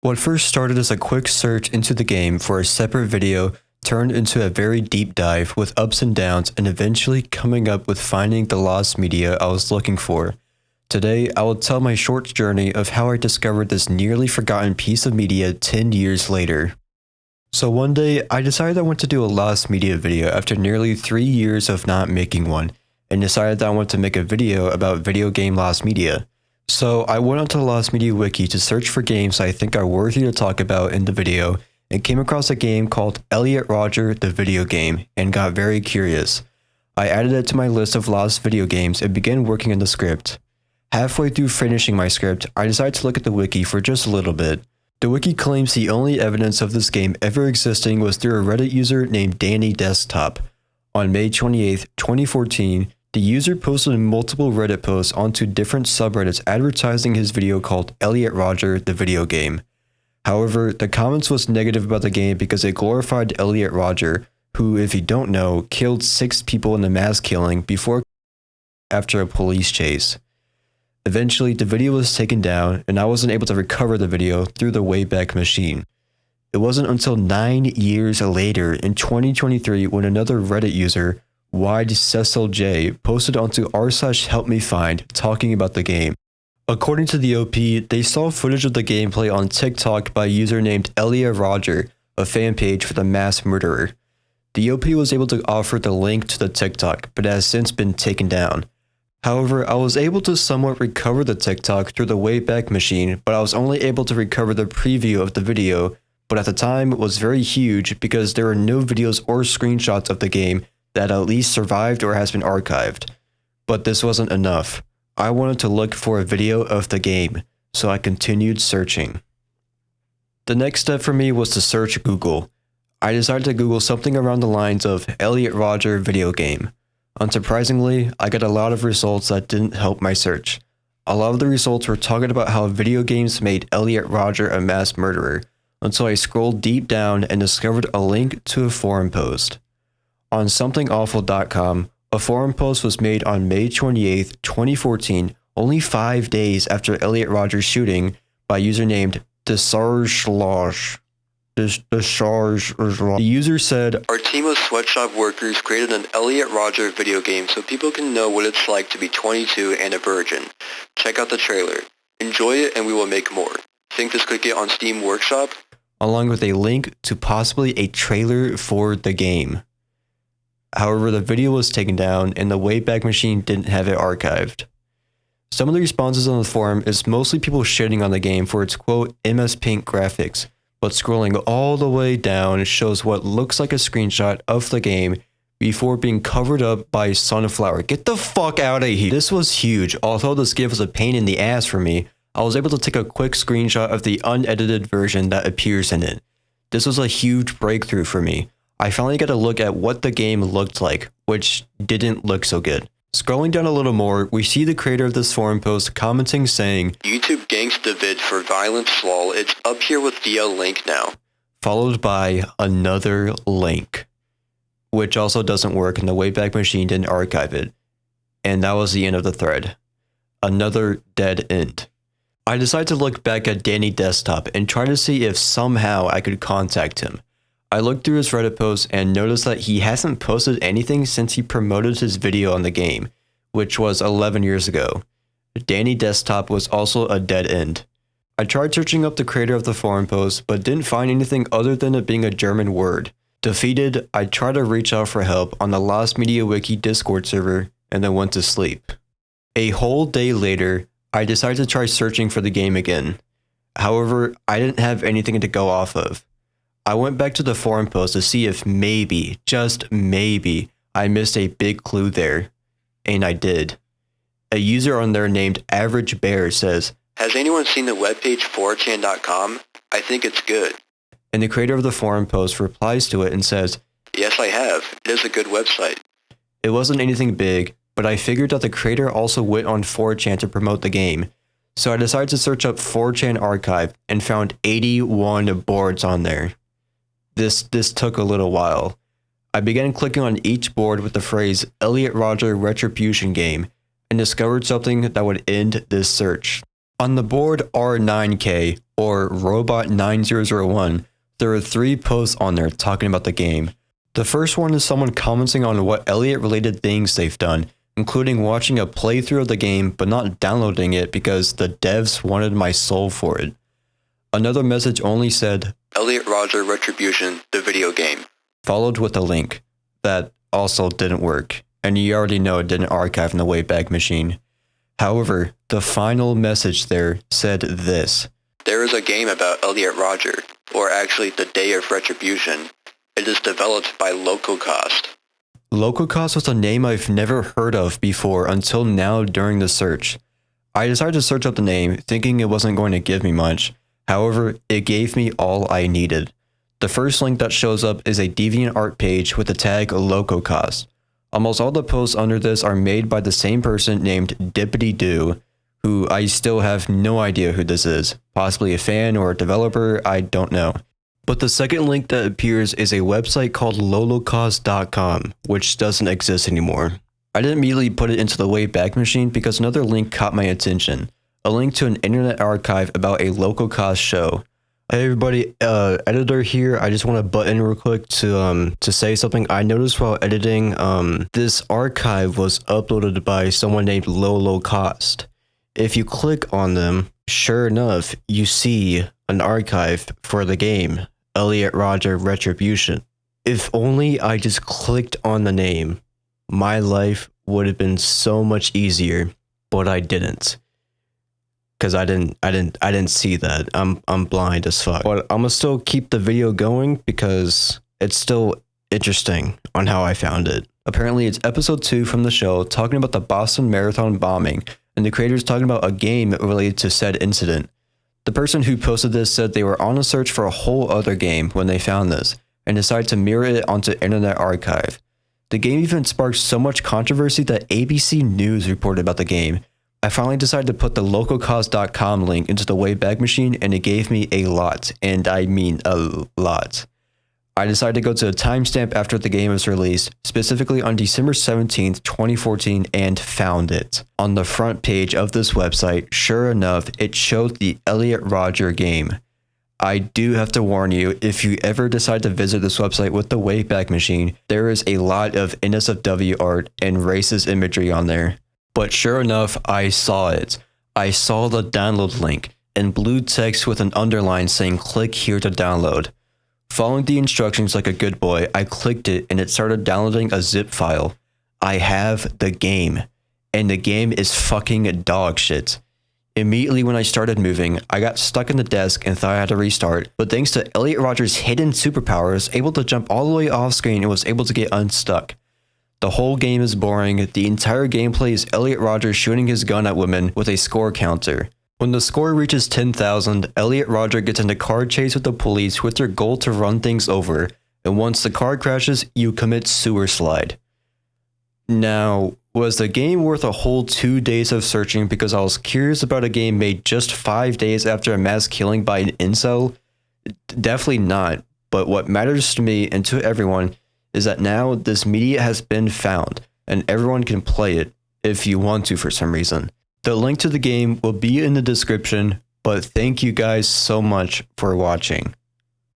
What first started as a quick search into the game for a separate video turned into a very deep dive with ups and downs and eventually coming up with finding the lost media I was looking for. Today, I will tell my short journey of how I discovered this nearly forgotten piece of media 10 years later. So one day, I decided I wanted to do a lost media video after nearly 3 years of not making one, and decided that I wanted to make a video about video game lost media. So I went onto the Lost Media Wiki to search for games I think are worthy to talk about in the video, and came across a game called Elliot, Rodger, the video game, and got very curious. I added it to my list of lost video games and began working on the script. Halfway through finishing my script, I decided to look at the wiki for just a little bit. The wiki claims the only evidence of this game ever existing was through a Reddit user named Danny Desktop. On May 28, 2014, the user posted multiple Reddit posts onto different subreddits advertising his video called Elliot, Rodger, the video game. However, the comments was negative about the game because it glorified Elliot Rodger, who, if you don't know, killed 6 people in a mass killing after a police chase. Eventually, the video was taken down, and I wasn't able to recover the video through the Wayback Machine. It wasn't until 9 years later, in 2023, when another Reddit user, Cecil posted onto r/helpmefind talking about the game. According to the OP, they saw footage of the gameplay on TikTok by a user named Elliot Rodger, a fan page for the mass murderer. The OP was able to offer the link to the TikTok, but it has since been taken down. However, I was able to somewhat recover the TikTok through the Wayback Machine, but I was only able to recover the preview of the video, but at the time it was very huge because there were no videos or screenshots of the game that at least survived or has been archived. But this wasn't enough. I wanted to look for a video of the game, so I continued searching. The next step for me was to search Google. I decided to Google something around the lines of Elliot Rodger video game. Unsurprisingly, I got a lot of results that didn't help my search. A lot of the results were talking about how video games made Elliot Rodger a mass murderer, until I scrolled deep down and discovered a link to a forum post. On somethingawful.com, a forum post was made on May 28, 2014, only 5 days after Elliot Rodger's shooting, by a user named Desarge. The user said, "Our team of sweatshop workers created an Elliot Rodger video game so people can know what it's like to be 22 and a virgin. Check out the trailer. Enjoy it and we will make more. Think this could get on Steam Workshop?" Along with a link to possibly a trailer for the game. However, the video was taken down and the Wayback Machine didn't have it archived. Some of the responses on the forum is mostly people shitting on the game for its quote MS Paint graphics, but scrolling all the way down shows what looks like a screenshot of the game before being covered up by sunflower. Get the fuck out of here. This was huge. Although this GIF was a pain in the ass for me, I was able to take a quick screenshot of the unedited version that appears in it. This was a huge breakthrough for me. I finally got a look at what the game looked like, which didn't look so good. Scrolling down a little more, we see the creator of this forum post commenting saying, "YouTube gangsta vid for violence lol, it's up here with the link now." Followed by another link, which also doesn't work and the Wayback Machine didn't archive it. And that was the end of the thread. Another dead end. I decided to look back at Danny Desktop and try to see if somehow I could contact him. I looked through his Reddit posts and noticed that he hasn't posted anything since he promoted his video on the game, which was 11 years ago. Danny Desktop was also a dead end. I tried searching up the creator of the forum post, but didn't find anything other than it being a German word. Defeated, I tried to reach out for help on the Lost Media Wiki Discord server and then went to sleep. A whole day later, I decided to try searching for the game again. However, I didn't have anything to go off of. I went back to the forum post to see if maybe, just maybe, I missed a big clue there. And I did. A user on there named Average Bear says, "Has anyone seen the webpage 4chan.com? I think it's good." And the creator of the forum post replies to it and says, "Yes, I have. It is a good website." It wasn't anything big, but I figured that the creator also went on 4chan to promote the game. So I decided to search up 4chan archive and found 81 boards on there. This took a little while. I began clicking on each board with the phrase Elliot Rodger Retribution Game and discovered something that would end this search. On the board R9K, or Robot9001, there are 3 posts on there talking about the game. The first one is someone commenting on what Elliot-related things they've done, including watching a playthrough of the game but not downloading it because the devs wanted my soul for it. Another message only said, Elliot Rodger Retribution, the video game, followed with a link. That also didn't work, and you already know it didn't archive in the Wayback Machine. However, the final message there said this. There is a game about Elliot Rodger, or actually the Day of Retribution. It is developed by Localcost. Localcost was a name I've never heard of before until now during the search. I decided to search up the name, thinking it wasn't going to give me much. However, it gave me all I needed. The first link that shows up is a DeviantArt page with the tag Localcost. Almost all the posts under this are made by the same person named Dippity Doo, who I still have no idea who this is. Possibly a fan or a developer, I don't know. But the second link that appears is a website called lolocost.com, which doesn't exist anymore. I didn't immediately put it into the Wayback Machine because another link caught my attention. A link to an internet archive about a Localcost show. Hey everybody, editor here. I just want to butt in real quick to say something. I noticed while editing, this archive was uploaded by someone named Lolocost. If you click on them, sure enough, you see an archive for the game, Elliot Rodger Retribution. If only I just clicked on the name, my life would have been so much easier, but I didn't. Cause I didn't see that. I'm blind as fuck. But I'm gonna still keep the video going because it's still interesting on how I found it. Apparently it's episode 2 from the show talking about the Boston Marathon bombing, and the creators talking about a game related to said incident. The person who posted this said they were on a search for a whole other game when they found this, and decided to mirror it onto Internet Archive. The game even sparked so much controversy that ABC News reported about the game. I finally decided to put the localcost.com link into the Wayback Machine, and it gave me a lot, and I mean a lot. I decided to go to a timestamp after the game was released, specifically on December 17th, 2014, and found it. On the front page of this website, sure enough, it showed the Elliot Rodger game. I do have to warn you, if you ever decide to visit this website with the Wayback Machine, there is a lot of NSFW art and racist imagery on there. But sure enough, I saw it. I saw the download link in blue text with an underline saying click here to download. Following the instructions like a good boy, I clicked it and it started downloading a zip file. I have the game, and the game is fucking dog shit. Immediately when I started moving, I got stuck in the desk and thought I had to restart, but thanks to Elliot Rodger's hidden superpower, I was able to jump all the way off screen and was able to get unstuck. The whole game is boring. The entire gameplay is Elliot Rodger shooting his gun at women with a score counter. When the score reaches 10,000, Elliot Rodger gets into a car chase with the police with their goal to run things over, and once the car crashes, you commit sewer slide. Now, was the game worth a whole 2 days of searching because I was curious about a game made just 5 days after a mass killing by an incel? Definitely not, but what matters to me and to everyone is that now this media has been found, and everyone can play it if you want to for some reason. The link to the game will be in the description, but thank you guys so much for watching.